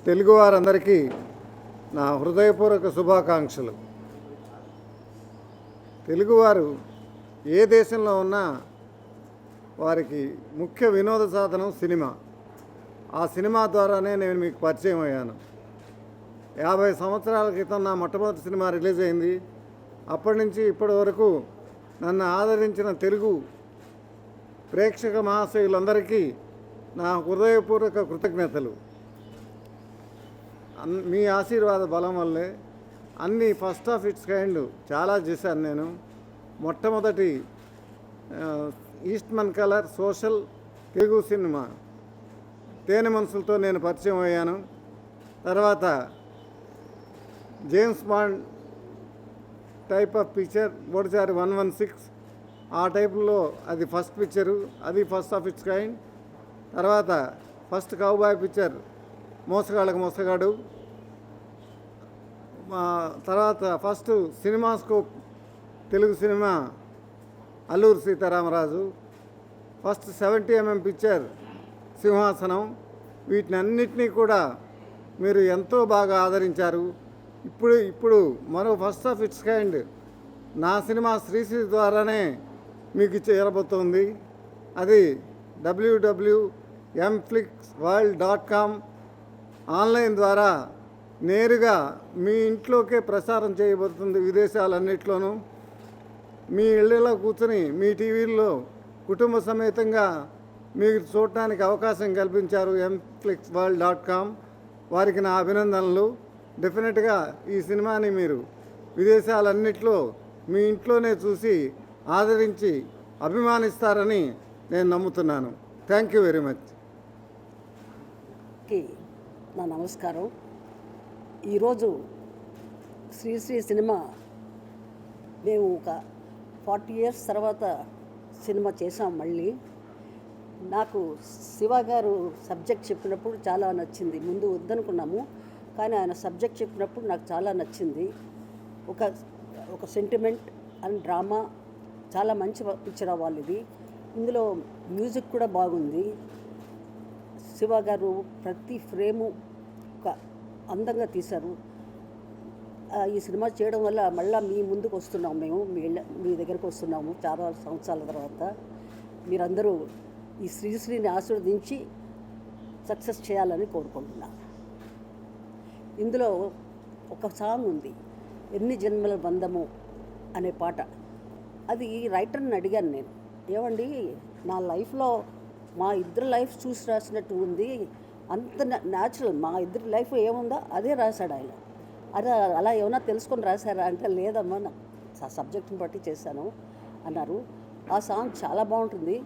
తెలుగు వారందరికీ నా హృదయపూర్వక శుభాకాంక్షలు. తెలుగువారు ఏ దేశంలో ఉన్నా వారికి ముఖ్య వినోద సాధనం సినిమా. ఆ సినిమా ద్వారానే నేను మీకు పరిచయం అయ్యాను. 50 సంవత్సరాల క్రితం నా మొట్టమొదటి సినిమా రిలీజ్ అయింది. అప్పటి నుంచి ఇప్పటి వరకు నన్ను ఆదరించిన తెలుగు ప్రేక్షక మహాశయులందరికీ నా హృదయపూర్వక కృతజ్ఞతలు. మీ ఆశీర్వాద బలం వల్లే అన్ని ఫస్ట్ ఆఫ్ ఇట్స్ కైండ్ చాలా చేశాను నేను. మొట్టమొదటి Eastman colour social Telugu cinema తేనె మనసులతో నేను పరిచయం అయ్యాను. తర్వాత James Bond type of picture ఒకటిసారి 116 ఆ టైపులో అది ఫస్ట్ పిక్చరు, అది ఫస్ట్ ఆఫ్ ఇట్స్ కైండ్. తర్వాత first cowboy picture Mosagallaku Mosagadu. తర్వాత first cinemascope Telugu cinema Alluri Sitaramaraju. First 70mm picture Simhasanam. వీటిని అన్నిటినీ కూడా మీరు ఎంతో బాగా ఆదరించారు. ఇప్పుడు మరో ఫస్ట్ ఆఫ్ ఇట్స్ కైండ్ నా సినిమా శ్రీశ్రీ ద్వారానే మీకు చేరబోతోంది. అది www.mflixworld.com ఆన్లైన్ ద్వారా నేరుగా మీ ఇంట్లోకే ప్రసారం చేయబడుతుంది. విదేశాలన్నింటిలోనూ మీ ఇళ్ళలో కూర్చొని మీ టీవీల్లో కుటుంబ సమేతంగా మీరు చూడటానికి అవకాశం కల్పించారు mflixworld.com. వారికి నా అభినందనలు. డెఫినెట్గా ఈ సినిమాని మీరు విదేశాలన్నింటిలో మీ ఇంట్లోనే చూసి ఆదరించి అభిమానిస్తారని నేను నమ్ముతున్నాను. Thank you very much. నా నమస్కారం. ఈరోజు శ్రీశ్రీ సినిమా మేము ఒక 40 years తర్వాత సినిమా చేసాం. మళ్ళీ నాకు శివ గారు సబ్జెక్ట్ చెప్పినప్పుడు చాలా నచ్చింది. ముందు వద్దనుకున్నాము, కానీ ఆయన సబ్జెక్ట్ చెప్పినప్పుడు నాకు చాలా నచ్చింది. ఒక సెంటిమెంట్ అండ్ డ్రామా, చాలా మంచి పిక్చర్ అవ్వాలి ఇది. ఇందులో మ్యూజిక్ కూడా బాగుంది. శివ గారు ప్రతి ఫ్రేము ఒక అందంగా తీశారు. ఈ సినిమా చేయడం వల్ల మళ్ళీ మీ ముందుకు వస్తున్నాము, మేము మీ దగ్గరకు వస్తున్నాము చాలా సంవత్సరాల తర్వాత. మీరందరూ ఈ శ్రీశ్రీని ఆశీర్వదించి సక్సెస్ చేయాలని కోరుకుంటున్నాను. ఇందులో ఒక సాంగ్ ఉంది, ఎన్ని జన్మల బంధము అనే పాట. అది రైటర్ని అడిగాను నేను, ఏమండి నా లైఫ్లో మా ఇద్దరు లైఫ్ చూసి రాసినట్టు ఉంది, అంత న్యాచురల్ మా ఇద్దరి లైఫ్ ఏముందో అదే రాశాడు ఆయన. అదే అలా ఏమైనా తెలుసుకొని రాశారా అంటే, లేదమ్మా ఆ సబ్జెక్ట్ని బట్టి చేశాను అన్నారు. ఆ సాంగ్ చాలా బాగుంటుంది.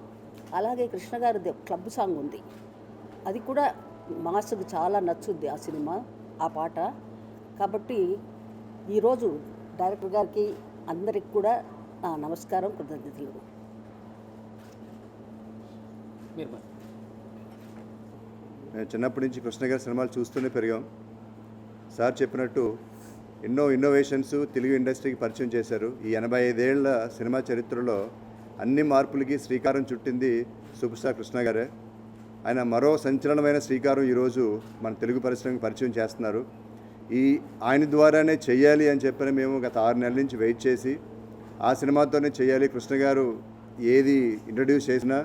అలాగే కృష్ణ గారిది క్లబ్ సాంగ్ ఉంది, అది కూడా మాస్కు చాలా నచ్చుద్ది ఆ సినిమా, ఆ పాట. కాబట్టి ఈరోజు డైరెక్టర్ గారికి అందరికి కూడా నా నమస్కారం, కృతజ్ఞతలు. మేము చిన్నప్పటి నుంచి కృష్ణ గారి సినిమాలు చూస్తూనే పెరిగాం. సార్ చెప్పినట్టు ఎన్నో ఇన్నోవేషన్స్ తెలుగు ఇండస్ట్రీకి పరిచయం చేశారు. ఈ 85 ఏళ్ల సినిమా చరిత్రలో అన్ని మార్పులకి శ్రీకారం చుట్టింది సూపర్ స్టార్ కృష్ణ గారే. ఆయన మరో సంచలనమైన శ్రీకారం ఈరోజు మన తెలుగు పరిశ్రమకి పరిచయం చేస్తున్నారు. ఆయన ద్వారానే చెయ్యాలి అని చెప్పని మేము గత 6 నెలల నుంచి వెయిట్ చేసి ఆ సినిమాతోనే చేయాలి. కృష్ణ గారు ఏది ఇంట్రడ్యూస్ చేసినా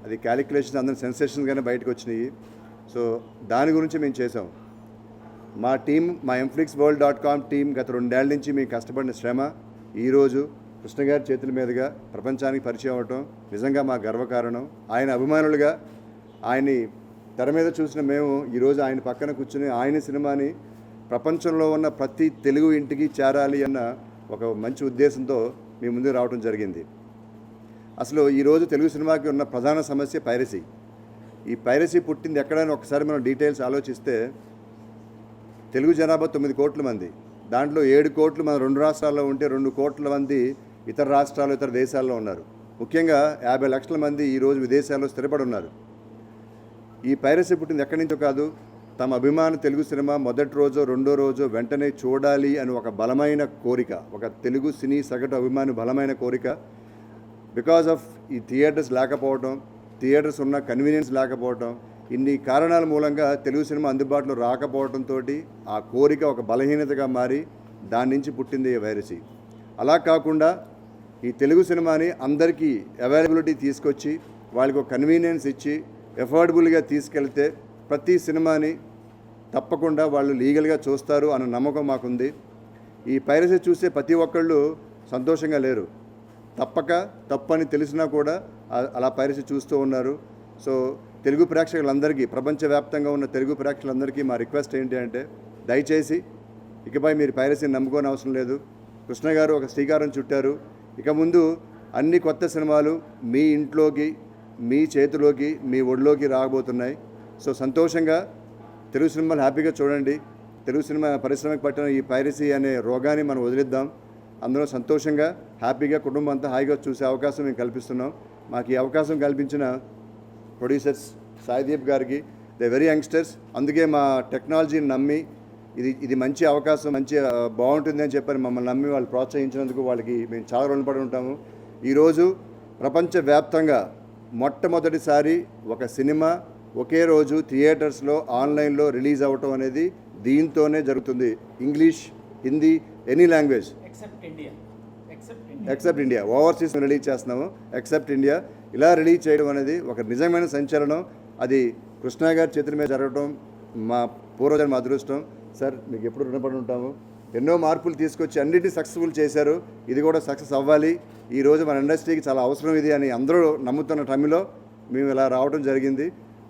అది క్యాలిక్యులేషన్స్ అందరూ సెన్సేషన్గానే బయటకు వచ్చినాయి. సో దాని గురించి మేము చేసాం. మా టీం, మా mflixworld.com టీం గత 2 ఏళ్ల నుంచి మేము కష్టపడిన శ్రమ ఈరోజు కృష్ణ గారి చేతుల మీదుగా ప్రపంచానికి పరిచయం అవ్వటం నిజంగా మా గర్వకారణం. ఆయన అభిమానులుగా ఆయన్ని తెర మీద చూసిన మేము ఈరోజు ఆయన పక్కన కూర్చుని ఆయన సినిమాని ప్రపంచంలో ఉన్న ప్రతి తెలుగు ఇంటికి చేరాలి అన్న ఒక మంచి ఉద్దేశంతో మీ ముందుకు రావడం జరిగింది. అసలు ఈరోజు తెలుగు సినిమాకి ఉన్న ప్రధాన సమస్య పైరసీ. ఈ పైరసీ పుట్టింది ఎక్కడైనా ఒకసారి మనం డీటెయిల్స్ ఆలోచిస్తే, తెలుగు జనాభా 9 కోట్ల మంది, దాంట్లో 7 కోట్లు మన 2 రాష్ట్రాల్లో ఉంటే 2 కోట్ల మంది ఇతర రాష్ట్రాలు, ఇతర దేశాల్లో ఉన్నారు. ముఖ్యంగా 50 లక్షల మంది ఈరోజు విదేశాల్లో స్థిరపడి ఉన్నారు. ఈ పైరసీ పుట్టింది ఎక్కడి నుంచో కాదు, తమ అభిమాన తెలుగు సినిమా మొదటి రోజో రెండో రోజో వెంటనే చూడాలి అని ఒక బలమైన కోరిక, ఒక తెలుగు సినీ సగటు అభిమాని బలమైన కోరిక. బికాజ్ ఆఫ్ ఈ థియేటర్స్ లేకపోవడం, థియేటర్స్ ఉన్న కన్వీనియన్స్ లేకపోవడం, ఇన్ని కారణాల మూలంగా తెలుగు సినిమా అందుబాటులో రాకపోవడంతో ఆ కోరిక ఒక బలహీనతగా మారి దాని నుంచి పుట్టింది ఈ వైరసీ. అలా కాకుండా ఈ తెలుగు సినిమాని అందరికీ అవైలబిలిటీ తీసుకొచ్చి వాళ్ళకి ఒక కన్వీనియన్స్ ఇచ్చి ఎఫోర్డబుల్గా తీసుకెళ్తే ప్రతి సినిమాని తప్పకుండా వాళ్ళు లీగల్గా చూస్తారు అన్న నమ్మకం మాకుంది. ఈ పైరసీ చూసే ప్రతి ఒక్కళ్ళు సంతోషంగా లేరు. తప్పని తెలిసినా కూడా అలా పైరసీ చూస్తూ ఉన్నారు. సో తెలుగు ప్రేక్షకులందరికీ, ప్రపంచవ్యాప్తంగా ఉన్న తెలుగు ప్రేక్షకులందరికీ మా రిక్వెస్ట్ ఏంటి అంటే, దయచేసి ఇకపై మీరు పైరసీని నమ్ముకోని అవసరం లేదు. కృష్ణ గారు ఒక శ్రీకారం చుట్టారు. ఇక ముందు అన్ని కొత్త సినిమాలు మీ ఇంట్లోకి, మీ చేతిలోకి, మీ ఒడిలోకి రాబోతున్నాయి. సో సంతోషంగా తెలుగు సినిమాలు హ్యాపీగా చూడండి. తెలుగు సినిమా పరిశ్రమకు పట్టిన ఈ పైరసీ అనే రోగాన్ని మనం వదిలిద్దాం. అందులో సంతోషంగా హ్యాపీగా కుటుంబం అంతా హాయిగా చూసే అవకాశం మేము కల్పిస్తున్నాం. మాకు ఈ అవకాశం కల్పించిన ప్రొడ్యూసర్స్ సాయిదీప్ గారికి, దే వెరీ యంగ్స్టర్స్, అందుకే మా టెక్నాలజీని నమ్మి ఇది మంచి అవకాశం, మంచి బాగుంటుంది అని చెప్పని మమ్మల్ని నమ్మి వాళ్ళు ప్రోత్సహించినందుకు వాళ్ళకి మేము చాలా రుణపడి ఉంటాము. ఈరోజు ప్రపంచవ్యాప్తంగా మొట్టమొదటిసారి ఒక సినిమా ఒకే రోజు థియేటర్స్లో, ఆన్లైన్లో రిలీజ్ అవ్వటం అనేది దీంతోనే జరుగుతుంది. English, Hindi, any language except India. Overseas release చేస్తున్నాము, ఎక్సెప్ట్ ఇండియా. ఇలా రిలీజ్ చేయడం అనేది ఒక నిజమైన సంచలనం. అది కృష్ణ గారి చేతుల మీద జరగడం మా పూర్వజన్మ అదృష్టం. సార్ మీకు ఎప్పుడు రుణపడి ఉంటాము. ఎన్నో మార్పులు తీసుకొచ్చి అన్నిటినీ సక్సెస్ఫుల్ చేశారు. ఇది కూడా సక్సెస్ అవ్వాలి. ఈరోజు మన ఇండస్ట్రీకి చాలా అవసరం ఇది అని అందరూ నమ్ముతున్న టైంలో మేము ఇలా రావడం జరిగింది.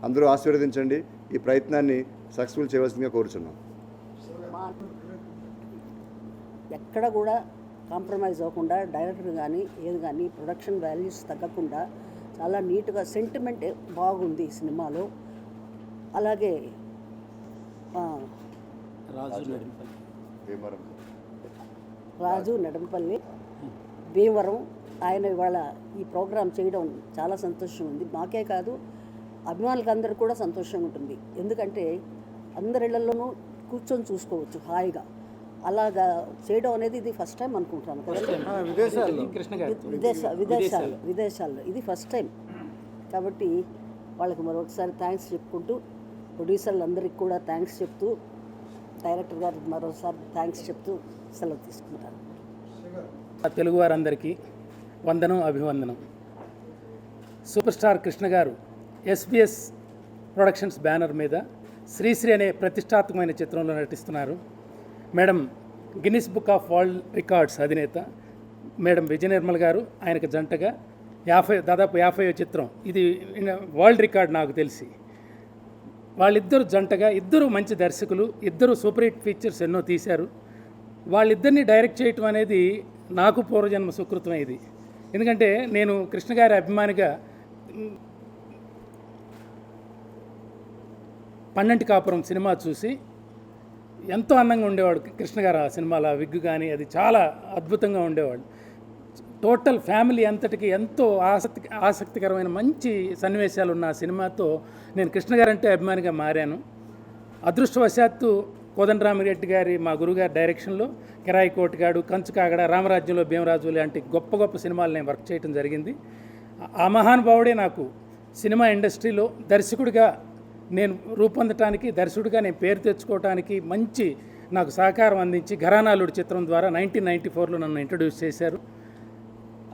అందరూ ఆశీర్వదించండి. ఈ ప్రయత్నాన్ని సక్సెస్ఫుల్ చేయవలసిందిగా కోరుచున్నాం. ఎక్కడ కూడా కాంప్రమైజ్ అవ్వకుండా డైరెక్టర్ కానీ ఏది కానీ ప్రొడక్షన్ వాల్యూస్ తగ్గకుండా చాలా నీట్గా సెంటిమెంట్ బాగుంది ఈ సినిమాలో. అలాగే రాజు నడంపల్లి భీమవరం ఆయన ఇవాళ ఈ ప్రోగ్రాం చేయడం చాలా సంతోషం ఉంది. మాకే కాదు, అభిమానులకు అందరికీ కూడా సంతోషంగా ఉంటుంది. ఎందుకంటే అందరిళ్లలోనూ కూర్చొని చూసుకోవచ్చు హాయిగా. అలాగా చేయడం అనేది ఇది ఫస్ట్ టైం అనుకుంటాను కదండి. విదేశాల్లో ఇది ఫస్ట్ టైం కాబట్టి వాళ్ళకి మరొకసారి థ్యాంక్స్ చెప్పుకుంటూ, ప్రొడ్యూసర్లందరికీ కూడా థ్యాంక్స్ చెప్తూ, డైరెక్టర్ గారికి మరోసారి థ్యాంక్స్ చెప్తూ సెలవు తీసుకుంటాను. తెలుగు వారందరికీ వందనం, అభివందనం. సూపర్ స్టార్ కృష్ణ గారు SBS ప్రొడక్షన్స్ బ్యానర్ మీద శ్రీశ్రీ అనే ప్రతిష్టాత్మకమైన చిత్రంలో నటిస్తున్నారు. Madam Guinness book of world records అధినేత మేడం విజయ నిర్మల్ గారు, ఆయనకు జంటగా దాదాపు 50వ చిత్రం ఇది వరల్డ్ రికార్డ్ నాకు తెలిసి. వాళ్ళిద్దరు జంటగా, ఇద్దరు మంచి దర్శకులు, ఇద్దరు సూపర్ హిట్ పిక్చర్స్ ఎన్నో తీశారు. వాళ్ళిద్దరిని డైరెక్ట్ చేయటం అనేది నాకు పూర్వజన్మ సుకృతం. ఇది ఎందుకంటే నేను కృష్ణ గారి అభిమానిగా 12 కాపురం సినిమా చూసి ఎంతో అందంగా ఉండేవాడు కృష్ణ గారు. ఆ సినిమాలో ఆ విగ్గు కానీ అది చాలా అద్భుతంగా ఉండేవాడు. టోటల్ ఫ్యామిలీ అంతటికి ఎంతో ఆసక్తికరమైన మంచి సన్నివేశాలు ఉన్న ఆ సినిమాతో నేను కృష్ణ గారు అంటే అభిమానిగా మారాను. అదృష్టవశాత్తు కోదండరామిరెడ్డి గారి, మా గురుగారి డైరెక్షన్లో కిరాయి కోటిగాడు, కంచు కాగడ, రామరాజ్యంలో భీమరాజు లాంటి గొప్ప గొప్ప సినిమాలు నేను వర్క్ చేయడం జరిగింది. ఆ మహానుభావుడే నాకు సినిమా ఇండస్ట్రీలో దర్శకుడిగా నేను రూపొందటానికి, దర్శకుడిగా నేను పేరు తెచ్చుకోవడానికి మంచి నాకు సహకారం అందించి ఘరానాలుడి చిత్రం ద్వారా 1994లో నన్ను ఇంట్రడ్యూస్ చేశారు.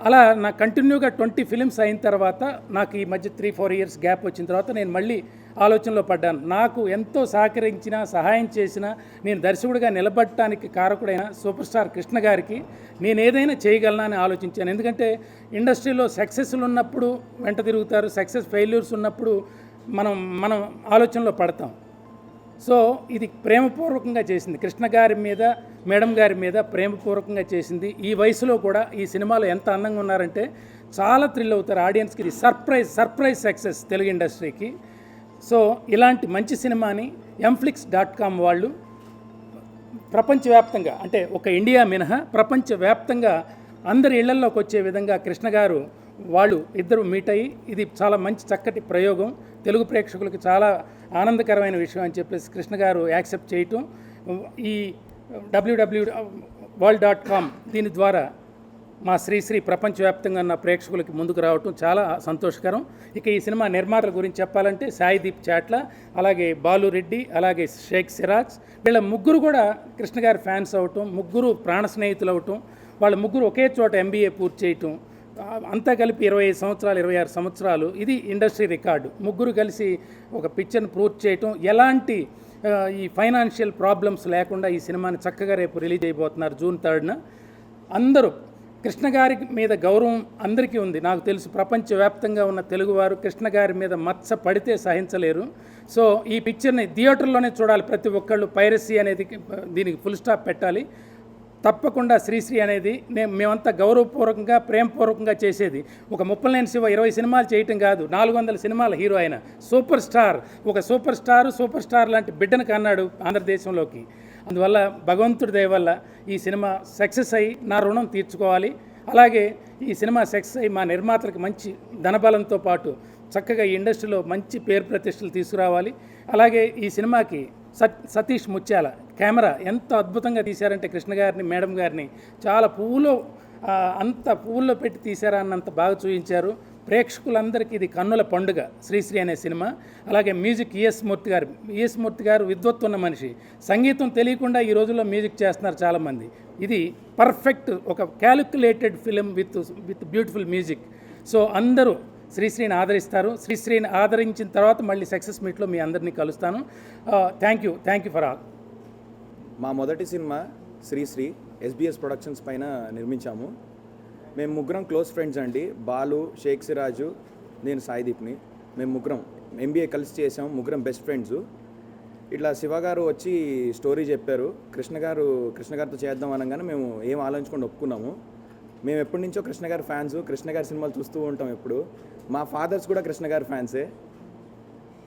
అలా నా కంటిన్యూగా 20 ఫిలిమ్స్ అయిన తర్వాత నాకు ఈ మధ్య 3-4 ఇయర్స్ గ్యాప్ వచ్చిన తర్వాత నేను మళ్ళీ ఆలోచనలో పడ్డాను. నాకు ఎంతో సహకరించిన, సహాయం చేసిన, నేను దర్శకుడిగా నిలబడటానికి కారకుడైన సూపర్ స్టార్ కృష్ణ గారికి నేను ఏదైనా చేయగలనా అని ఆలోచించాను. ఎందుకంటే ఇండస్ట్రీలో సక్సెస్లు ఉన్నప్పుడు వెంట తిరుగుతారు, సక్సెస్ ఫెయిల్యూర్స్ ఉన్నప్పుడు మనం ఆలోచనలో పడతాం. సో ఇది ప్రేమపూర్వకంగా చేసింది, కృష్ణ గారి మీద, మేడం గారి మీద ప్రేమపూర్వకంగా చేసింది. ఈ వయసులో కూడా ఈ సినిమాలో ఎంత అందంగా ఉన్నారంటే చాలా థ్రిల్ అవుతారు ఆడియన్స్కి. ఇది సర్ప్రైజ్ సక్సెస్ తెలుగు ఇండస్ట్రీకి. సో ఇలాంటి మంచి సినిమాని Mflix.com వాళ్ళు ప్రపంచవ్యాప్తంగా, అంటే ఒక ఇండియా మినహా ప్రపంచవ్యాప్తంగా అందరి ఇళ్లల్లోకి వచ్చే విధంగా కృష్ణ గారు వాళ్ళు ఇద్దరు మీట్ అయ్యి, ఇది చాలా మంచి చక్కటి ప్రయోగం, తెలుగు ప్రేక్షకులకు చాలా ఆనందకరమైన విషయం అని చెప్పేసి కృష్ణ గారు యాక్సెప్ట్ చేయటం, ఈ www.world.com దీని ద్వారా మా శ్రీశ్రీ ప్రపంచవ్యాప్తంగా ఉన్న ప్రేక్షకులకి ముందుకు రావటం చాలా సంతోషకరం. ఇక ఈ సినిమా నిర్మాతల గురించి చెప్పాలంటే సాయిదీప్ చాట్ల, అలాగే బాలు రెడ్డి, అలాగే షేక్ సిరాజ్, వీళ్ళ ముగ్గురు కూడా కృష్ణ గారి ఫ్యాన్స్ అవటం, ముగ్గురు ప్రాణ స్నేహితులు అవటం, వాళ్ళ ముగ్గురు ఒకే చోట MBA పూర్తి చేయటం, అంతా కలిపి 25 సంవత్సరాలు 26 సంవత్సరాలు, ఇది ఇండస్ట్రీ రికార్డు. ముగ్గురు కలిసి ఒక పిక్చర్ని పూర్తి చేయటం, ఎలాంటి ఈ ఫైనాన్షియల్ ప్రాబ్లమ్స్ లేకుండా ఈ సినిమాని చక్కగా రేపు రిలీజ్ అయిపోతున్నారు జూన్ 3న. అందరూ కృష్ణ గారి మీద గౌరవం అందరికీ ఉంది. నాకు తెలుసు ప్రపంచవ్యాప్తంగా ఉన్న తెలుగువారు కృష్ణ గారి మీద మచ్చ పడితే సహించలేరు. సో ఈ పిక్చర్ని థియేటర్లోనే చూడాలి ప్రతి ఒక్కళ్ళు. పైరసీ అనేది దీనికి ఫుల్ స్టాప్ పెట్టాలి. తప్పకుండా శ్రీశ్రీ అనేది మేమంతా గౌరవపూర్వకంగా ప్రేమపూర్వకంగా చేసేది. ఒక ముప్పలనేని శివ 20 సినిమాలు చేయటం కాదు, 400 సినిమాల హీరో ఆయన. సూపర్ స్టార్, ఒక సూపర్ స్టార్ లాంటి బిడ్డను కన్నాడు ఆంధ్రదేశంలోకి. అందువల్ల భగవంతుడి దయ వల్ల ఈ సినిమా సక్సెస్ అయ్యి నా రుణం తీర్చుకోవాలి. అలాగే ఈ సినిమా సక్సెస్ అయ్యి మా నిర్మాతలకు మంచి ధనబలంతో పాటు చక్కగా ఈ ఇండస్ట్రీలో మంచి పేరు ప్రతిష్టలు తీసుకురావాలి. అలాగే ఈ సినిమాకి సతీష్ ముత్యాల కెమెరా ఎంత అద్భుతంగా తీశారంటే కృష్ణ గారిని, మేడం గారిని చాలా అంత పువ్వుల్లో పెట్టి తీశారా అన్నంత బాగా చూపించారు. ప్రేక్షకులందరికీ ఇది కన్నుల పండుగ శ్రీశ్రీ అనే సినిమా. అలాగే మ్యూజిక్ ఈఎస్ మూర్తి గారు విద్వత్తు ఉన్న మనిషి. సంగీతం తెలియకుండా ఈ రోజుల్లో మ్యూజిక్ చేస్తున్నారు చాలామంది. ఇది పర్ఫెక్ట్ ఒక calculated film with beautiful music. So అందరూ శ్రీశ్రీని ఆదరిస్తారు. శ్రీశ్రీని ఆదరించిన తర్వాత మళ్ళీ సక్సెస్ మీట్లో మీ అందరినీ కలుస్తాను. Thank you for all. మా మొదటి సినిమా శ్రీశ్రీ SBS ప్రొడక్షన్స్ పైన నిర్మించాము. మేము ముగ్గురం క్లోజ్ ఫ్రెండ్స్ అండి. బాలు, షేక్ సిరాజు, నేను సాయిదీప్ని. మేము ముగ్గురం MBA కలిసి చేసాము. ముగ్గురం బెస్ట్ ఫ్రెండ్స్. ఇట్లా శివ గారు వచ్చి స్టోరీ చెప్పారు. కృష్ణ గారితో చేద్దాం అనగానే మేము ఏం ఆలోచించుకొని ఒప్పుకున్నాము. మేము ఎప్పటి నుంచో కృష్ణ గారి ఫ్యాన్స్, కృష్ణ గారి సినిమాలు చూస్తూ ఉంటాం ఎప్పుడు. మా ఫాదర్స్ కూడా కృష్ణ గారి ఫ్యాన్సే.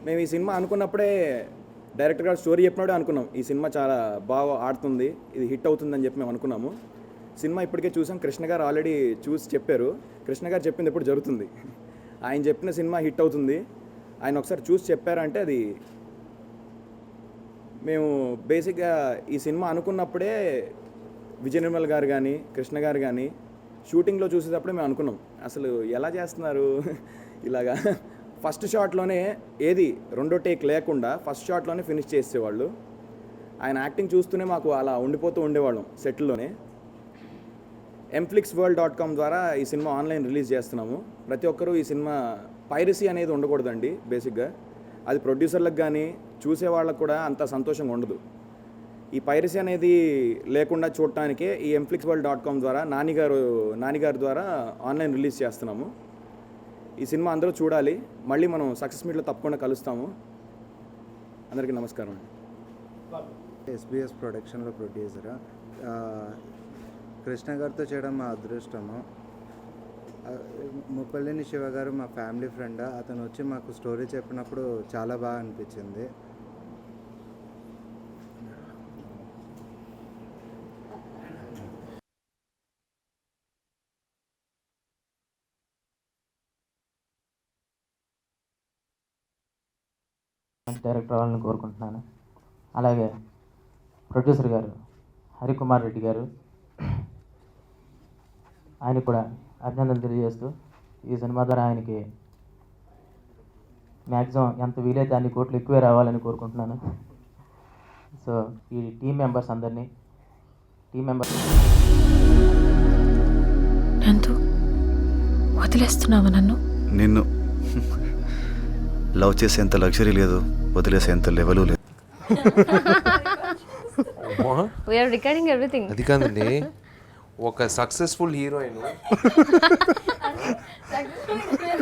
మేము ఈ సినిమా అనుకున్నప్పుడే డైరెక్టర్ గారు స్టోరీ చెప్పినప్పుడే అనుకున్నాం ఈ సినిమా చాలా బాగా ఆడుతుంది, ఇది హిట్ అవుతుందని చెప్పి మేము అనుకున్నాము. సినిమా ఇప్పటికే చూసాం. కృష్ణ గారు ఆల్రెడీ చూసి చెప్పారు. కృష్ణ గారు చెప్పింది ఎప్పుడు జరుగుతుంది. ఆయన చెప్పిన సినిమా హిట్ అవుతుంది, ఆయన ఒకసారి చూసి చెప్పారంటే అది మేము బేసిక్గా ఈ సినిమా అనుకున్నప్పుడే విజయ నిర్మల్ గారు కానీ కృష్ణ గారు కానీ షూటింగ్లో చూసేటప్పుడే మేము అనుకున్నాం అసలు ఎలా చేస్తున్నారు ఇలాగా. ఫస్ట్ షాట్లోనే ఏది రెండో టేక్ లేకుండా ఫస్ట్ షాట్లోనే ఫినిష్ చేసేవాళ్ళు. ఆయన యాక్టింగ్ చూస్తూనే మాకు అలా ఉండిపోతూ ఉండేవాళ్ళం సెట్లోనే. mflixworld.com ద్వారా ఈ సినిమా ఆన్లైన్ రిలీజ్ చేస్తున్నాము. ప్రతి ఒక్కరూ ఈ సినిమా పైరసీ అనేది ఉండకూడదండి. బేసిక్గా అది ప్రొడ్యూసర్లకు కానీ చూసేవాళ్ళకు కూడా అంత సంతోషంగా ఉండదు. ఈ పైరసీ అనేది లేకుండా చూడటానికే ఈ mflixworld.com ద్వారా నానిగారు ద్వారా ఆన్లైన్ రిలీజ్ చేస్తున్నాము. ఈ సినిమా అందరూ చూడాలి. మళ్ళీ మనం సక్సెస్ మీట్లో తప్పకుండా కలుస్తాము. అందరికీ నమస్కారం. SBS ప్రొడక్షన్లో ప్రొడ్యూసరా కృష్ణ గారితో చేయడం మా అదృష్టము. ముప్పలేని శివ గారు మా ఫ్యామిలీ ఫ్రెండ్. అతను వచ్చి మాకు స్టోరీ చెప్పినప్పుడు చాలా బాగా అనిపించింది. డైరెక్టర్ అవ్వాలని కోరుకుంటున్నాను. అలాగే ప్రొడ్యూసర్ గారు హరికుమార్ రెడ్డి గారు, ఆయనకు కూడా అభినందనలు తెలియజేస్తూ ఈ సినిమా ద్వారా ఆయనకి మ్యాక్సిమం ఎంత వీలైతే అన్ని కోట్లు ఎక్కువే రావాలని కోరుకుంటున్నాను. సో ఈ టీం మెంబర్స్ అందరినీ నందు వదిలేస్తున్నావా నన్ను? నిన్ను లవ్ చేసేంత లగ్జరీ లేదు, వదిలేసేంత లెవెలు లేదు. We're recording everything. అది కాదండి, ఒక సక్సెస్ఫుల్ హీరోయిన్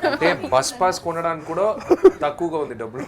అంటే బస్ పాస్ కొనడానికి కూడా తక్కువగా ఉంది డబ్బులు.